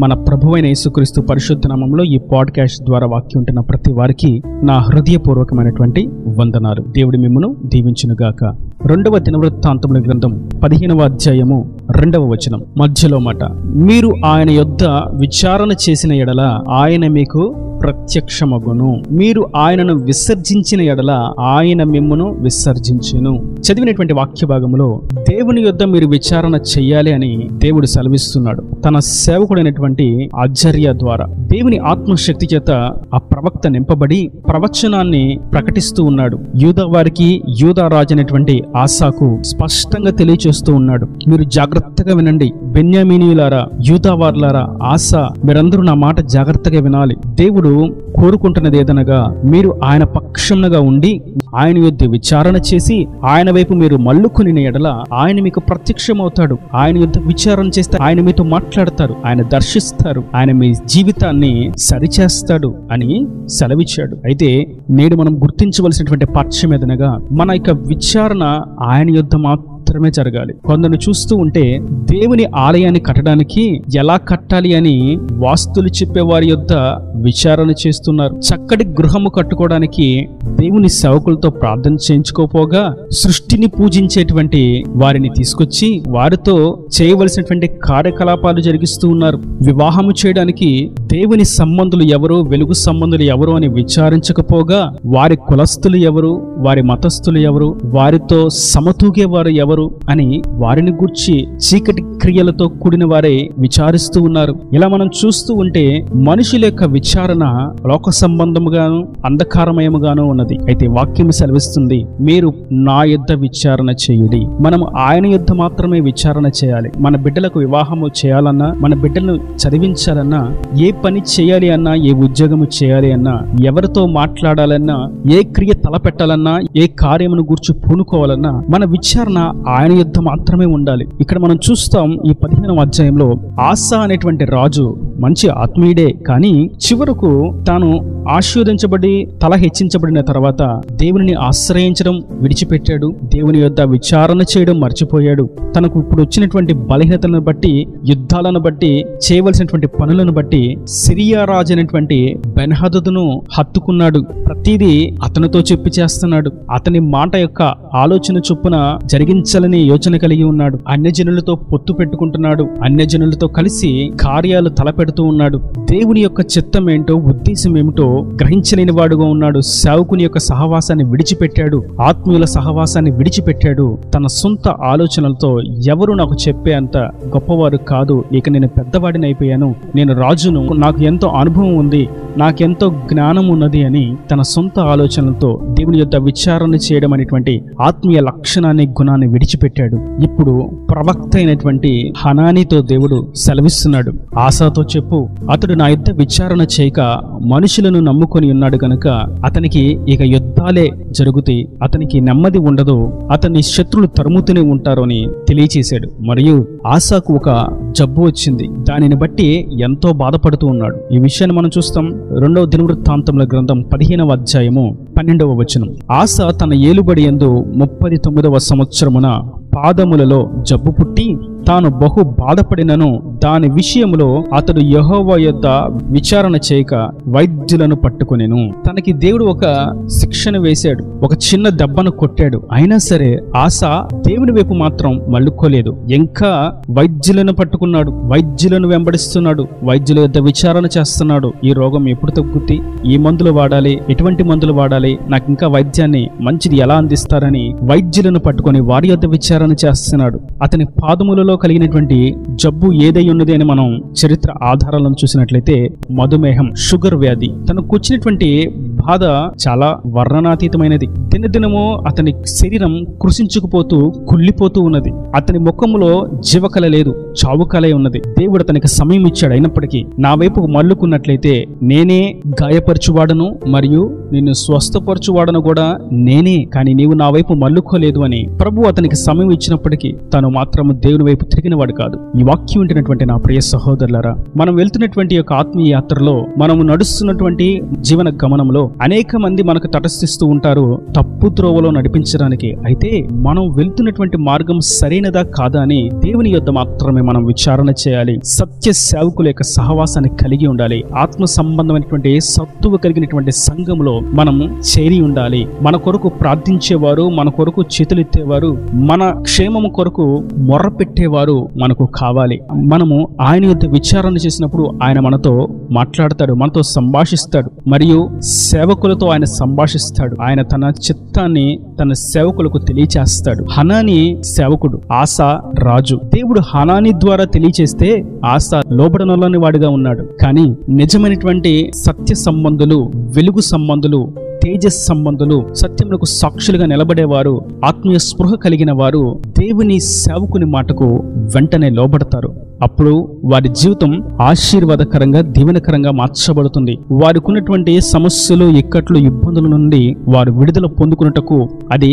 మన ప్రభువైన యేసుక్రీస్తు పరిశుద్ధ నామములో ఈ పాడ్కాస్ట్ ద్వారా వాక్యం ఉంటున్న ప్రతి వారికి నా హృదయపూర్వకమైనటువంటి వందనాలు. దేవుడి మిమ్మును దీవించునుగాక. 2వ దినవృత్తాంతముల గ్రంథం 15వ అధ్యాయము 2వ వచనం మధ్యలో మాట, మీరు ఆయన యొద్ద విచారణ చేసిన ఎడల ఆయన మీకు ప్రత్యక్షమగును, మీరు ఆయనను విసర్జించిన ఎడల ఆయన మిమ్మును విసర్జించును. చదివినటువంటి వాక్య భాగంలో దేవుని యొద్ద మీరు విచారణ చెయ్యాలి అని దేవుడు సెలవిస్తున్నాడు. తన సేవకుడైనటువంటి అజర్య ద్వారా దేవుని ఆత్మశక్తి చేత ఆ ప్రవక్త నింపబడి ప్రవచనాన్ని ప్రకటిస్తూ ఉన్నాడు. యూదా వారికి యూదా రాజు అయినటువంటి ఆసాకు స్పష్టంగా తెలియచేస్తూ ఉన్నాడు. మీరు జాగ్రత్తగా వినండి, బెన్యామీనీయులారా, యూదా వారులారా, ఆసా, మీరందరూ నా మాట జాగ్రత్తగా వినాలి. దేవుడు కోరుకుంటున్నది ఏదనగా, మీరు ఆయన పక్షంగా ఉండి ఆయన యొద్ద విచారణ చేసి ఆయన వైపు మీరు మల్లుకొని ఎడల ఆయన మీకు ప్రత్యక్షమవుతాడు. ఆయన యొద్ద విచారణ చేస్తే ఆయన మీతో మాట్లాడతారు, ఆయన దర్శిస్తారు, ఆయన మీ జీవితాన్ని సరిచేస్తాడు అని సెలవిచ్చాడు. అయితే నేడు మనం గుర్తించవలసినటువంటి పక్షం ఏదనగా, మన యొక్క విచారణ ఆయన యొద్ద మాత్రమే జరగాలి. కొందరు చూస్తూ ఉంటే దేవుని ఆలయాన్ని కట్టడానికి ఎలా కట్టాలి అని వాస్తులు చెప్పేవారి యొద్ద విచారణ చేస్తున్నారు. చక్కటి గృహము కట్టుకోవడానికి దేవుని సేవకులతో ప్రార్థన చేయించుకోపోగా సృష్టిని పూజించేటువంటి వారిని తీసుకొచ్చి వారితో చేయవలసినటువంటి కార్యకలాపాలు జరిగిస్తూ ఉన్నారు. వివాహము చేయడానికి దేవుని సంబంధులు ఎవరు, వెలుగు సంబంధులు ఎవరు అని విచారించకపోగా వారి కులస్తులు ఎవరు, వారి మతస్థులు ఎవరు, వారితో సమతూగేవారు ఎవరు అని వారిని గూర్చి చీకటి క్రియలతో కూడిన వారే విచారిస్తూ ఉన్నారు. ఇలా మనం చూస్తూ ఉంటే మనుషుల యొక్క విచారణ లోక సంబంధముగాను అంధకారమయముగాను ఉన్నది. అయితే వాక్యం సెలవిస్తుంది, మీరు నా యొద్ద విచారణ చేయుడి. మనం ఆయన యొద్ద మాత్రమే విచారణ చేయాలి. మన బిడ్డలకు వివాహము చేయాలన్నా, మన బిడ్డలను చదివించాలన్నా, ఏ పని చేయాలి అన్నా, ఏ ఉద్యోగము చేయాలి అన్నా, ఎవరితో మాట్లాడాలన్నా, ఏ క్రియ తలపెట్టాలన్నా, ఏ కార్యమును గూర్చి పూనుకోవాలన్నా మన విచారణ ఆయన యొద్ద మాత్రమే ఉండాలి. ఇక్కడ మనం చూస్తాం ఈ 15వ అధ్యాయంలో ఆసా అనేటువంటి రాజు మంచి ఆత్మీయుడే, కానీ చివరకు తాను ఆశీర్వదించబడి తల హెచ్చించబడిన తర్వాత దేవుని ఆశ్రయించడం విడిచిపెట్టాడు. దేవుని యొద్ద విచారణ చేయడం మర్చిపోయాడు. తనకు ఇప్పుడు వచ్చినటువంటి బలహీనతలను బట్టి, యుద్ధాలను బట్టి, చేయవలసినటువంటి పనులను బట్టి సిరియా రాజు అయినటువంటి బెన్హదదును హత్తుకున్నాడు. ప్రతిదీ అతనితో చెప్పి చేస్తున్నాడు. అతని మాట యొక్క ఆలోచన చొప్పున జరిగించాలని యోచన కలిగి ఉన్నాడు. అన్యజనులతో పొత్తు పెట్టుకుంటున్నాడు. అన్యజనులతో కలిసి కార్యాలు తలపెడుతూ ఉన్నాడు. దేవుని యొక్క చిత్తం ఏంటో, ఉద్దేశం ఏమిటో గ్రహించలేని వాడుగా ఉన్నాడు. సేవకుని యొక్క సహవాసాన్ని విడిచిపెట్టాడు. ఆత్మీయుల సహవాసాన్ని విడిచిపెట్టాడు. తన సొంత ఆలోచనలతో ఎవరు నాకు చెప్పే అంత గొప్పవారు కాదు, ఇక నేను పెద్దవాడిని అయిపోయాను, నేను రాజును, నాకు ఎంతో అనుభవం ఉంది, నాకెంతో జ్ఞానం ఉన్నది అని తన సొంత ఆలోచనలతో దేవుని యొద్ద విచారణ చేయడం అనేటువంటి ఆత్మీయ లక్షణాన్ని, గుణాన్ని విడిచిపెట్టాడు. ఇప్పుడు ప్రవక్త అయినటువంటి హనానీతో దేవుడు సెలవిస్తున్నాడు, ఆసాతో చెప్పు, అతడు నా యొద్ద విచారణ చేయక మనుషులను నమ్ముకొని ఉన్నాడు కనుక అతనికి ఇక యుద్ధాలే జరుగుతాయి, అతనికి నెమ్మది ఉండదు, అతన్ని శత్రులు తరుముతూనే ఉంటారు అని తెలియచేశాడు. మరియు ఆసాకు ఒక జబ్బు వచ్చింది. దానిని బట్టి ఎంతో బాధపడుతూ ఉన్నాడు. ఈ విషయాన్ని మనం చూస్తాం 2వ దినవృత్తాంతముల గ్రంథం 15వ అధ్యాయము 12వ వచనం. ఆసా తన ఏలుబడి యందు 39వ సంవత్సరమున పాదములలో జబ్బు పుట్టి తాను బహు బాధపడినను దాని విషయములో అతడు యెహోవా యొద్ద విచారణ చేయక వైద్యులను పట్టుకొనెను. తనకి దేవుడు ఒక శిక్షణ వేశాడు, ఒక చిన్న దెబ్బను కొట్టాడు. అయినా సరే ఆసా దేవుని వైపు మాత్రం మళ్ళుకోలేదు. ఇంకా వైద్యులను పట్టుకున్నాడు, వైద్యులను వెంబడిస్తున్నాడు, వైద్యుల యొద్ద విచారణ చేస్తున్నాడు. ఈ రోగం ఎప్పుడు తగ్గుద్ది, ఈ మందులు వాడాలి, ఎటువంటి మందులు వాడాలి, నాకు ఇంకా వైద్యాన్ని మంచిది ఎలా అందిస్తారని వైద్యులను పట్టుకొని వారి యొద్ద విచారణ చేస్తున్నాడు. అతని పాదములలో కలిగినటువంటి జబ్బు ఏదై ఉన్నది అని మనం చరిత్ర ఆధారాలను చూసినట్లయితే మధుమేహం, షుగర్ వ్యాధి. తనకు వచ్చినటువంటి బాధ చాలా వర్ణనాతీతమైనది. దినదినము అతని శరీరం కృషించుకుపోతూ కుళ్ళిపోతూ ఉన్నది. అతని ముఖములో జీవకళ లేదు, చావుకళే ఉన్నది. దేవుడు అతనికి సమయం ఇచ్చాడు. అయినప్పటికీ నా వైపు మళ్ళుకున్నట్లయితే నేనే గాయపరచువాడను మరియు నిన్ను స్వస్థపరచువాడను కూడా నేనే, కానీ నీవు నా వైపు మళ్ళుకోలేదు అని ప్రభు అతనికి సమయం ఇచ్చినప్పటికీ తను మాత్రము దేవుని వైపు తిరిగినవాడు కాదు. ఈ వాక్యం వింటున్నటువంటి నా ప్రియ సహోదరులారా, మనం వెళ్తున్నటువంటి యొక్క ఆత్మీయ యాత్రలో, మనము నడుస్తున్నటువంటి జీవన గమనంలో అనేక మంది మనకు తటస్థిస్తూ ఉంటారు తప్పు త్రోవలో నడిపించడానికి. అయితే మనం వెళ్తున్నటువంటి మార్గం సరైనదా కాదా అని దేవుని యొద్ద మాత్రమే మనం విచారణ చేయాలి. సత్య సేవకుల యొక్క సహవాసాన్ని కలిగి ఉండాలి. ఆత్మ సంబంధమైనటువంటి సత్తువ కలిగినటువంటి సంఘంలో మనము చేరి ఉండాలి. మన కొరకు ప్రార్థించేవారు, మన కొరకు చేతులెత్తేవారు, మన క్షేమము కొరకు మొర్ర పెట్టేవారు మనకు కావాలి. మనము ఆయన యొద్ద విచారణ చేసినప్పుడు ఆయన మనతో మాట్లాడతాడు, మనతో సంభాషిస్తాడు, మరియు సేవకులతో ఆయన సంభాషిస్తాడు. ఆయన తన చిత్తాన్ని తన సేవకులకు తెలియచేస్తాడు. హనాని సేవకుడు, ఆసా రాజు. దేవుడు హనాని ద్వారా తెలియచేస్తే ఆసా లోబడనలోని వాడిగా ఉన్నాడు. కానీ నిజమైనటువంటి సత్య సంబంధులు, వెలుగు సంబంధులు, తేజస్ సంబంధులు, సత్యములకు సాక్షులుగా నిలబడేవారు, ఆత్మీయ స్పృహ కలిగిన వారు దేవుని సేవకుని మాటకు వెంటనే లోబడతారు. అప్పుడు వారి జీవితం ఆశీర్వాదకరంగా, దీవెనకరంగా మార్చబడుతుంది. వారికి ఉన్నటువంటి సమస్యలు, ఇక్కట్లు, ఇబ్బందుల నుండి వారు విడుదల పొందుకున్నటకు అది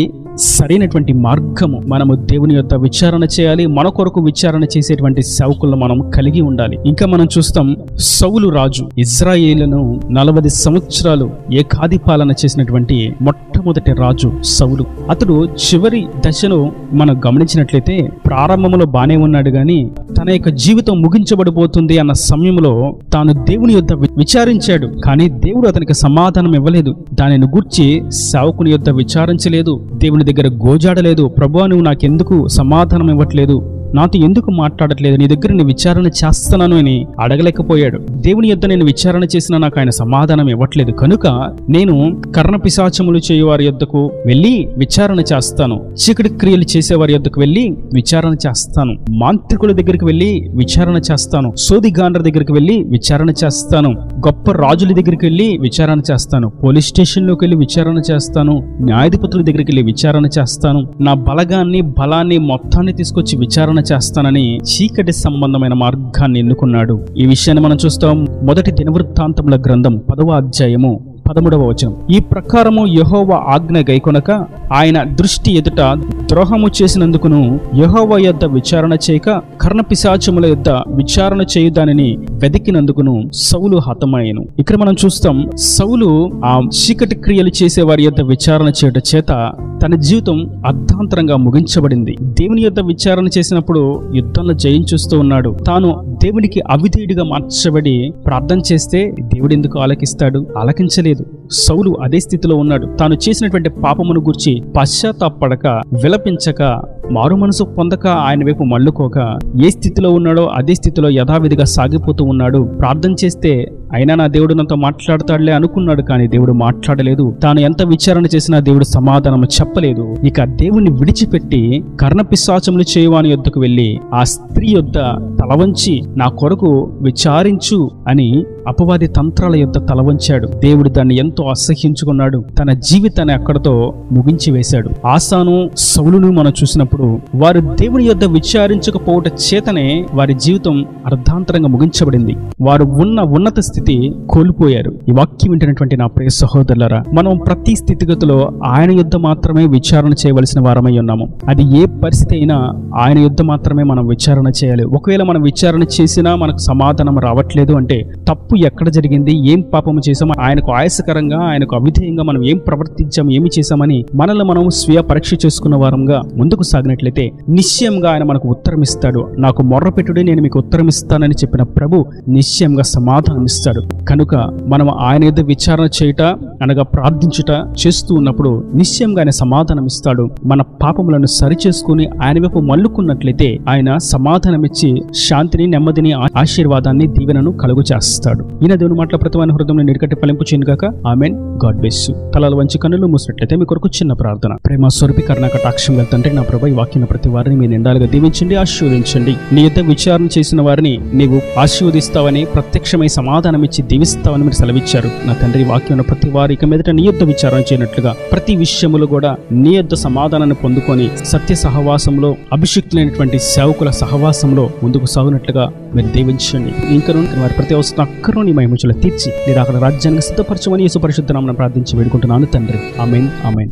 సరైనటువంటి మార్గము. మనము దేవుని యొక్క విచారణ చేయాలి. మన కొరకు విచారణ చేసేటువంటి సేవకులను మనం కలిగి ఉండాలి. ఇంకా మనం చూస్తాం, సౌలు రాజు ఇజ్రాయేలును 40 సంవత్సరాలు ఏకాధిపాలన చేసినటువంటి మొట్టమొదటి రాజు సౌలు. అతడు చివరి దశను మనం గమనించినట్లయితే ప్రారంభంలో బానే ఉన్నాడు, గాని తన యొక్క జీవితం ముగించబడిపోతుంది అన్న సమయంలో తాను దేవుని యొద్ద విచారించాడు. కానీ దేవుడు అతనికి సమాధానం ఇవ్వలేదు. దానిని గూర్చి సేవకుని యొద్ద విచారించలేదు, దేవుని దగ్గర గోజాడలేదు. ప్రభువా, నువ్వు నాకెందుకు సమాధానం ఇవ్వట్లేదు, నాతో ఎందుకు మాట్లాడట్లేదు, నీ దగ్గర నేను విచారణ చేస్తున్నాను అని అడగలేకపోయాడు. దేవుని యొద్ద నేను విచారణ చేసినా నాకు ఆయన సమాధానం ఇవ్వట్లేదు, కనుక నేను కర్ణ పిశాచములు చేయువారి యొద్దకు వెళ్ళి విచారణ చేస్తాను, చీకటి క్రియలు చేసేవారి యొద్దకు వెళ్ళి విచారణ చేస్తాను, మాంత్రికుల దగ్గరికి వెళ్ళి విచారణ చేస్తాను, సోదిగాండ్ర దగ్గరికి వెళ్ళి విచారణ చేస్తాను, గొప్ప రాజుల దగ్గరికి వెళ్ళి విచారణ చేస్తాను, పోలీస్ స్టేషన్లోకి వెళ్ళి విచారణ చేస్తాను, న్యాయాధిపతుల దగ్గరికి వెళ్ళి విచారణ చేస్తాను, నా బలాన్ని మొత్తాన్ని తీసుకొచ్చి విచారణ చేస్తానని చీకటి సంబంధమైన మార్గాన్ని ఎన్నుకున్నాడు. ఈ విషయాన్ని మనం చూస్తాం మొదటి దినవృత్తాంతముల గ్రంథం 10వ అధ్యాయము 13వ వచనం. ఈ ప్రకారము యెహోవా ఆజ్ఞ గైకొనక ఆయన దృష్టి ఎదుట ద్రోహము చేసినందుకును యెహోవా యొద్ద విచారణ చేయక కర్ణ పిశాచముల యొద్ద విచారణ చేయు దానిని వెదికినందుకును సౌలు హతమాయెను. ఇక్కడ మనం చూస్తాం, సౌలు ఆ చీకటి క్రియలు చేసే వారి యొద్ద విచారణ చేయట చేత తన జీవితం అర్ధాంతరంగా ముగించబడింది. దేవుని యొద్ద విచారణ చేసినప్పుడు యుద్ధంలో జయించుస్తూ ఉన్నాడు. తాను దేవునికి అవిధేయుడిగా మార్చబడి ప్రార్థన చేస్తే దేవుడు ఎందుకు ఆలకిస్తాడు? ఆలకించలేదు. సౌలు అదే స్థితిలో ఉన్నాడు. తాను చేసినటువంటి పాపమును గురించి పశ్చాత్తాపడక, విలపించక, మారు మనసు పొందక, ఆయన వైపు మళ్ళుకోక ఏ స్థితిలో ఉన్నాడో అదే స్థితిలో యథావిధిగా సాగిపోతూ ఉన్నాడు. ప్రార్థన చేస్తే అయినా నా దేవుడు నాతో మాట్లాడతాడులే అనుకున్నాడు, కానీ దేవుడు మాట్లాడలేదు. తాను ఎంత విచారణ చేసినా దేవుడు సమాధానం చెప్పలేదు. ఇక దేవుణ్ణి విడిచిపెట్టి కర్ణ పిశాచములు చేయువాని యొద్దకు వెళ్ళి ఆ స్త్రీ యొద్ద తలవంచి నా కొరకు విచారించు అని అపవాది తంత్రాల యొద్ద తలవంచాడు. దేవుడు దాన్ని ఎంతో అసహ్యించుకున్నాడు. తన జీవితాన్ని అక్కడతో ముగించి వేశాడు. ఆసాను, సౌలును మనం చూసినప్పుడు వారు దేవుని యొద్ద విచారించకపోవట చేతనే వారి జీవితం అర్ధాంతరంగా ముగించబడింది. వారు ఉన్నత స్థితి కోల్పోయారు. ఈ వాక్యం వింటున్నటువంటి నా ప్రియ సహోదరులారా, మనం ప్రతి స్థితిగతిలో ఆయన యొద్ద మాత్రమే విచారణ చేయవలసిన వారమై ఉన్నాము. అది ఏ పరిస్థితి అయినా ఆయన యొద్ద మాత్రమే మనం విచారణ చేయాలి. ఒకవేళ మనం విచారణ చేసినా మనకు సమాధానం రావట్లేదు అంటే తప్పు ఎక్కడ జరిగింది, ఏం పాపము చేసామో, ఆయనకు ఆయాసకరంగా, ఆయనకు అవిధేయంగా మనం ఏం ప్రవర్తించాము, ఏమి చేశామని మనల్ని మనం స్వీయ పరీక్ష చేసుకున్న వారంగా ముందుకు సాగినట్లయితే నిశ్చయంగా ఆయన మనకు ఉత్తరం ఇస్తాడు. నాకు మొర్ర పెట్టుడే, నేను మీకు ఉత్తరం ఇస్తానని చెప్పిన ప్రభు నిశ్చయంగా సమాధానం ఇస్తాడు. కనుక మనం ఆయన యొద్ద విచారణ చేయుట అనగా ప్రార్థించుట చేస్తూ ఉన్నప్పుడు నిశ్చయంగా ఆయన సమాధానం ఇస్తాడు. మన పాపములను సరిచేసుకుని ఆయన వైపు మల్లుకున్నట్లయితే ఆయన సమాధానం ఇచ్చి శాంతిని, నెమ్మదిని, ఆశీర్వాదాన్ని, దీవెనను కలుగు చేస్తాడు. ఈయన దేవుని మాటల ప్రతిమైన హృదయంలో నిరకట్టి ఫలింపు చేయనుగాక. ఆమెన్. God bless you. తలలు వంచి కన్నులు మూసినట్లయితే మీ కొరకు చిన్న ప్రార్థన. ప్రేమ స్వరూపి కరుణా కటాక్షం తండ్రి, నా ప్రభు ఈ వాక్యం ప్రతి వారిని మీ నిండాలుగా దీవించండి, ఆశీర్వదించండి. నీ యొద్ద విచారణ చేసిన వారిని నీవు ఆశీర్వదిస్తావని, ప్రత్యక్షమై సమాధానం ఇచ్చి దీవిస్తావని మీరు సెలవిచ్చారు. నా తండ్రి వాక్యం ప్రతి వారు ఇక మీదట నీ యొద్ద విచారణ చేయనట్లుగా ప్రతి విషయములు కూడా నీ యొద్ద సమాధానాన్ని పొందుకొని సత్య సహవాసంలో, అభిషిక్తులైనటువంటి సేవకుల సహవాసంలో ముందుకు సాగునట్లుగా మీరు దీవించండి. ఇంకా వారి ప్రతి అవసరం అక్కరో నీ మహిమలో తీర్చి మీరు అక్కడ రాజ్యానికి సిద్ధపరచమని యేసు పరిశుద్ధ నామమున ప్రార్థించి వేడుకుంటున్నాను తండ్రి. ఆమేన్. ఆమేన్.